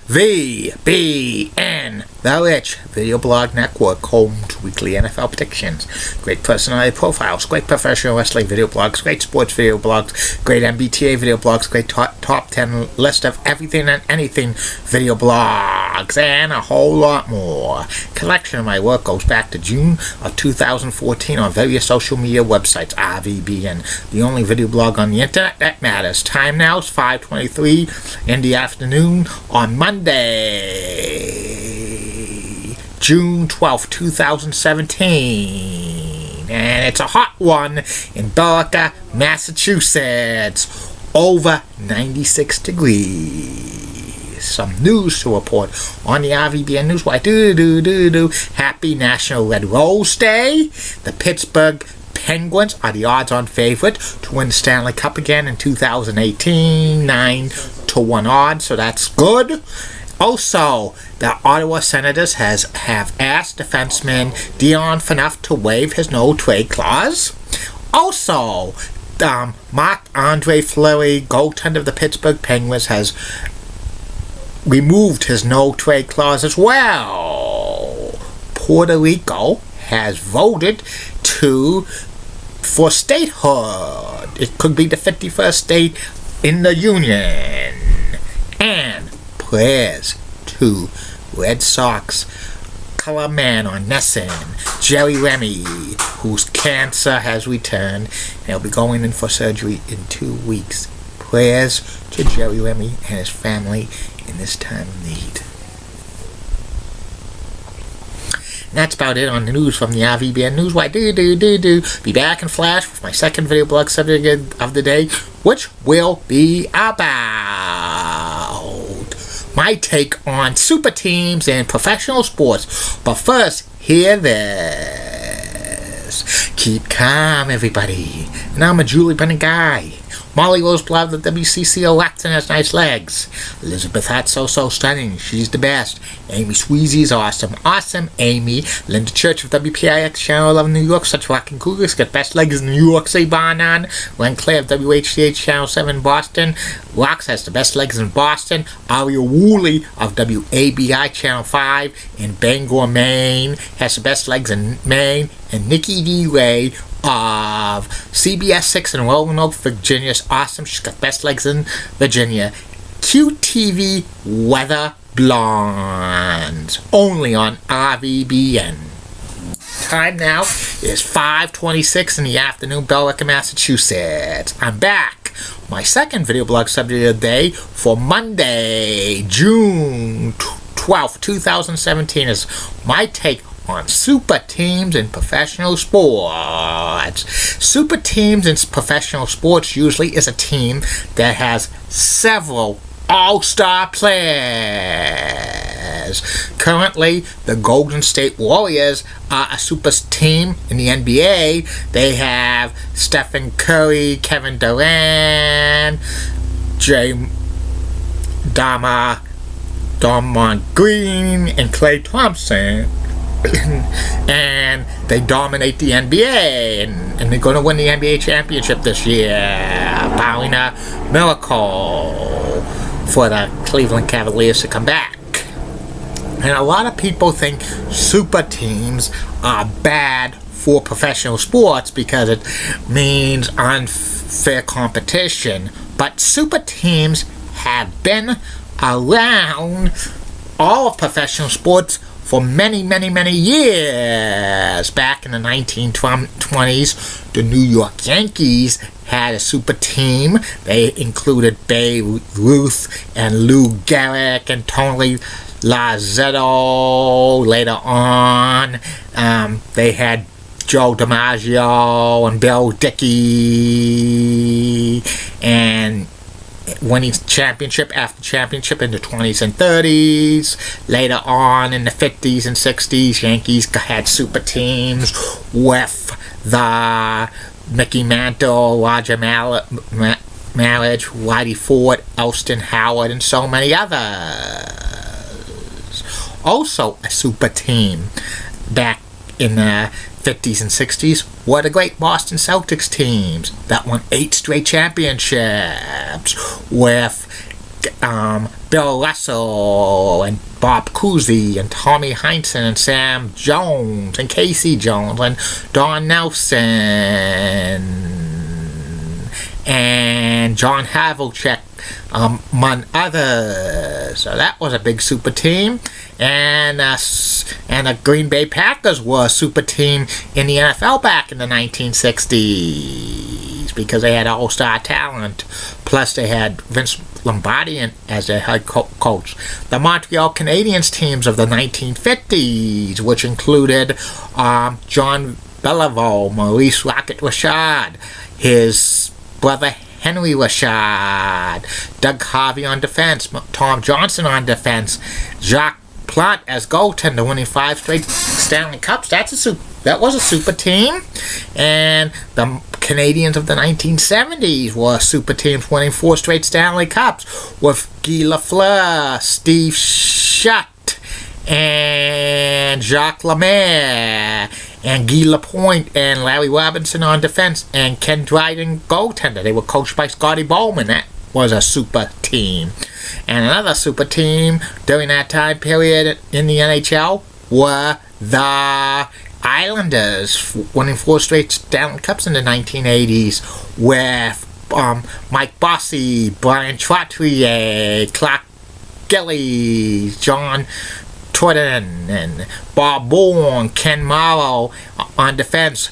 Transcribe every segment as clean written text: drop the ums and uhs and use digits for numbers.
VBN, The Rich Video Blog Network, home to weekly NFL predictions, great personality profiles, great professional wrestling video blogs, great sports video blogs, great MBTA video blogs, great top 10 list of everything and anything video blogs, and a whole lot more. Collection of my work goes back to June of 2014 on various social media websites. RVBN, the only video blog on the internet that matters. Time now is 5:23 in the afternoon on Monday, June 12th, 2017. And it's a hot one in Billerica, Massachusetts. Over 96 degrees. Some news to report on the RVBN Newswire. Happy National Red Rose Day. The Pittsburgh Penguins are the odds-on favorite to win the Stanley Cup again in 2018, 9-1 odds, so that's good. Also, the Ottawa Senators have asked defenseman Dion Phaneuf to waive his no-trade clause. Also, Marc-Andre Fleury, goaltender of the Pittsburgh Penguins, has removed his no-trade clause as well. Puerto Rico has voted for statehood. It could be the 51st state in the Union. And prayers to Red Sox color man on NESN, Jerry Remy, whose cancer has returned and he'll be going in for surgery in 2 weeks. Prayers to Jerry Remy and his family in this time of need. And that's about it on the news from the RVBN Newswire. Be back in flash with my second video blog subject of the day, which will be about my take on super teams in professional sports. But first, hear this. Keep calm, everybody. And I'm a Julie Brennan guy. Molly Roseblood of the WCC elect and has nice legs. Elizabeth Hatt's so stunning. She's the best. Amy Sweezy's awesome. Awesome Amy. Linda Church of WPIX Channel 11 New York. Such rockin' cougars. Got best legs in New York. Say Bonan. Len Claire of WHCH Channel 7 Boston. Rox has the best legs in Boston. Aria Woolley of WABI Channel 5 in Bangor, Maine. Has the best legs in Maine. And Nikki D. Ray of CBS 6 in Roanoke, Virginia is awesome. She's got best legs in Virginia. QTV Weather Blondes, only on RVBN. Time now is 5:26 in the afternoon, Billerica, Massachusetts. I'm back. My second video blog subject of the day for Monday, June 12th, 2017 is my take on super teams in professional sports. Super teams in professional sports usually is a team that has several all-star players. Currently, the Golden State Warriors are a super team in the NBA. They have Stephen Curry, Kevin Durant, Draymond Green, and Klay Thompson. And they dominate the NBA, and they're going to win the NBA championship this year, barring a miracle for the Cleveland Cavaliers to come back. And a lot of people think super teams are bad for professional sports because it means unfair competition, but super teams have been around all of professional sports for many years. Back in the 1920s, the New York Yankees had a super team. They included Babe Ruth and Lou Gehrig and Tony Lazzaro. Later on, they had Joe DiMaggio and Bill Dickey, and winning championship after championship in the 20s and 30s. Later on in the 50s and 60s, Yankees had super teams with the Mickey Mantle, Roger Maridge, Whitey Ford, Elston Howard, and so many others. Also a super team back in the 50s and 60s were the great Boston Celtics teams that won 8 straight championships with Bill Russell and Bob Cousy and Tommy Heinsohn and Sam Jones and Casey Jones and Don Nelson and John Havlicek, among others. So that was a big super team. And the Green Bay Packers were a super team in the NFL back in the 1960s because they had all-star talent. Plus they had Vince Lombardi as their head coach. The Montreal Canadiens teams of the 1950s, which included John Beliveau, Maurice Rocket Richard, his brother Henry Richard, Doug Harvey on defense, Tom Johnson on defense, Jacques Plante as goaltender, winning 5 straight Stanley Cups. That was a super team. And the Canadiens of the 1970s were super teams, winning 4 straight Stanley Cups with Guy Lafleur, Steve Shutt, and Jacques Lemaire, and Guy Lapointe and Larry Robinson on defense, and Ken Dryden goaltender. They were coached by Scotty Bowman. That was a super team. And another super team during that time period in the NHL were the Islanders, winning 4 straight Stanley Cups in the 1980s with Mike Bossy, Brian Trottier, Clark Gillies, John Tordon, and Bob Bourne, Ken Morrow on defense,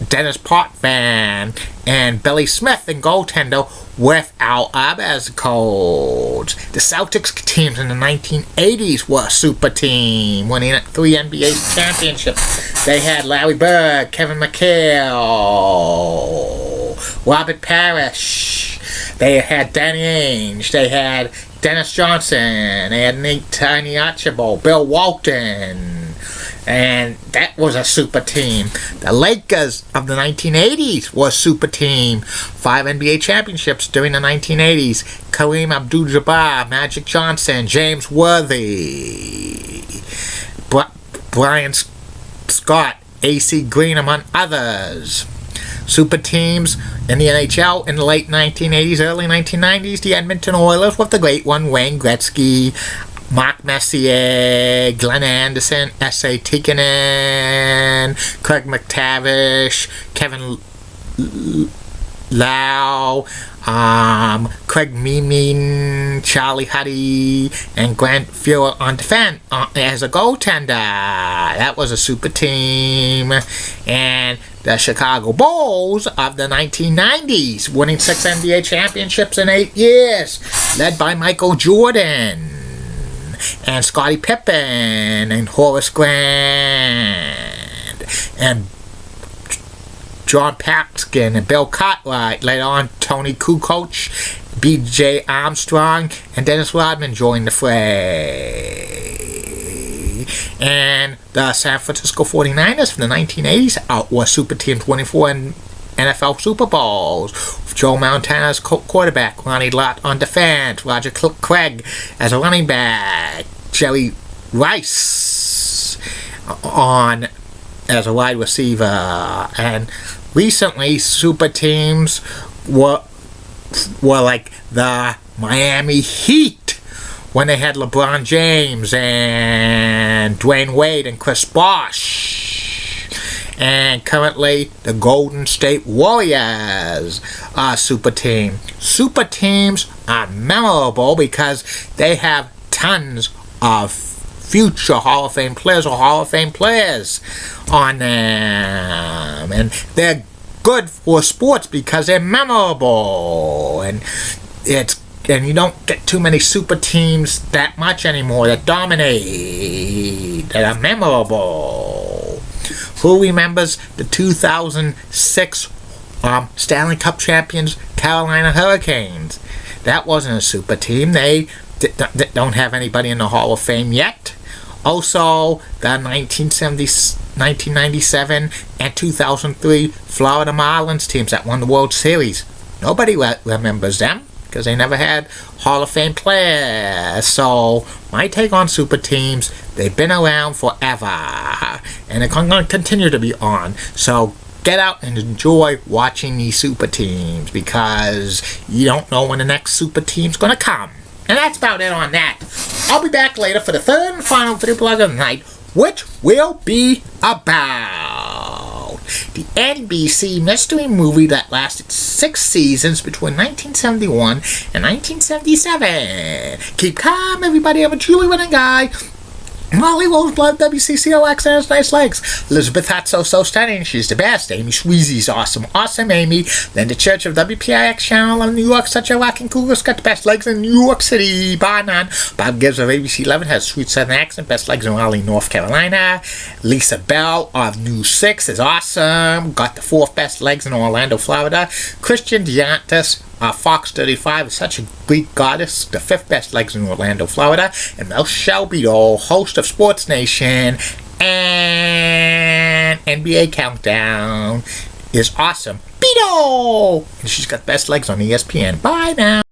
Dennis Potvin, and Billy Smith in goaltender with Al Arbour as coach. The Celtics teams in the 1980s were a super team, winning 3 NBA championships. They had Larry Bird, Kevin McHale, Robert Parrish. They had Danny Ainge. They had Dennis Johnson. They had Nate Tiny Archibald, Bill Walton. And that was a super team. The Lakers of the 1980s was a super team. 5 NBA championships during the 1980s. Kareem Abdul-Jabbar, Magic Johnson, James Worthy, Brian Scott, A.C. Green, among others. Super teams in the NHL in the late 1980s, early 1990s. The Edmonton Oilers with the great one, Wayne Gretzky, Mark Messier, Glenn Anderson, S.A. Tikkanen, Craig McTavish, Kevin Lau, Craig Meeman, Charlie Huddy, and Grant Fuhrer on defense as a goaltender. That was a super team. And the Chicago Bulls of the 1990s, winning 6 NBA championships in 8 years, led by Michael Jordan and Scottie Pippen and Horace Grant and John Paxson and Bill Cartwright. Later on, Tony Kukoc, B.J. Armstrong, and Dennis Rodman joined the fray. And the San Francisco 49ers from the 1980s were super teams, winning 4 NFL Super Bowls, with Joe Montana as quarterback, Ronnie Lott on defense, Roger Craig as a running back, Jerry Rice on as a wide receiver. And recently, super teams were like the Miami Heat, when they had LeBron James and Dwayne Wade and Chris Bosh. And currently, the Golden State Warriors are a super team. Super teams are memorable because they have tons of future Hall of Fame players or Hall of Fame players on them. And they're good for sports because they're memorable. And you don't get too many super teams that much anymore that dominate, that are memorable. Who remembers the 2006 Stanley Cup champions Carolina Hurricanes? That wasn't a super team. They don't have anybody in the Hall of Fame yet. Also, the 1997 and 2003 Florida Marlins teams that won the World Series. Nobody remembers them because they never had Hall of Fame players. So, my take on super teams, they've been around forever, and they're going to continue to be on. So, get out and enjoy watching these super teams because you don't know when the next super team's going to come. And that's about it on that. I'll be back later for the third and final video blog of the night, which will be about the NBC mystery movie that lasted 6 seasons between 1971 and 1977. Keep calm, everybody. I'm a Julie winning guy. Molly Roseblood, WCCOX, has nice legs. Elizabeth Hot So Stunning, she's the best. Amy Sweezy's awesome Amy. Linda Church of WPIX channel of New York, such a rocking cougar's got the best legs in New York City, bar none. Bob Gibbs of ABC 11 has a sweet southern accent, best legs in Raleigh, North Carolina. Lisa Bell of News 6 is awesome, got the 4th best legs in Orlando, Florida. Christian Diantis, Fox 35 is such a Greek goddess, the 5th best legs in Orlando, Florida. And Mel Shelby, the host of Sports Nation and NBA Countdown, is awesome. Beto! And she's got best legs on ESPN. Bye now.